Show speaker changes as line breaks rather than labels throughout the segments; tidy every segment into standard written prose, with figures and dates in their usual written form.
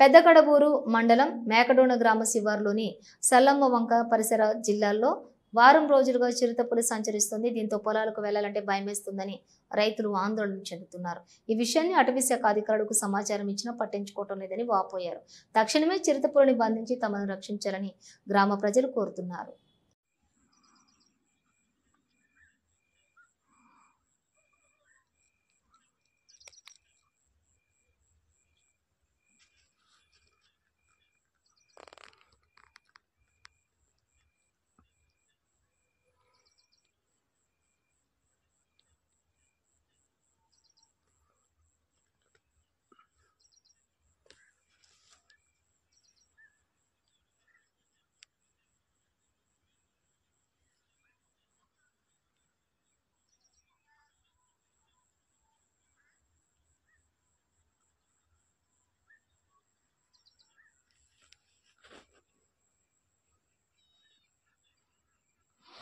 పెద్దకడబూరు మండలం మేకడోన గ్రామ శివారులోని సల్లమ్మ వంక పరిసర జిల్లాల్లో వారం రోజులుగా చిరుతపులి సంచరిస్తుంది. దీంతో పొలాలకు వెళ్లాలంటే భయమేస్తుందని రైతులు ఆందోళన చెందుతున్నారు. ఈ విషయాన్ని అటవీ శాఖ అధికారులకు సమాచారం ఇచ్చినా పట్టించుకోవటం లేదని వాపోయారు. తక్షణమే చిరుతపులిని బంధించి తమను రక్షించాలని గ్రామ ప్రజలు కోరుతున్నారు.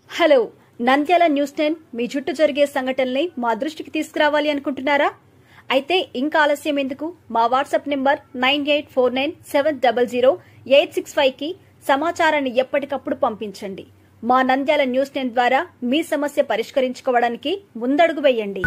హలో, నంద్యాల న్యూస్ 10 మీ చుట్టూ జరిగే సంఘటనల్ని మా దృష్టికి తీసుకురావాలి అనుకుంటున్నారా? అయితే ఇంకా ఆలస్యం ఎందుకు? మా వాట్సాప్ నెంబర్ 9849700865 కి సమాచారాన్ని ఎప్పటికప్పుడు పంపించండి. మా నంద్యాల న్యూస్ 10 ద్వారా మీ సమస్య పరిష్కరించుకోవడానికి ముందడుగు వేయండి.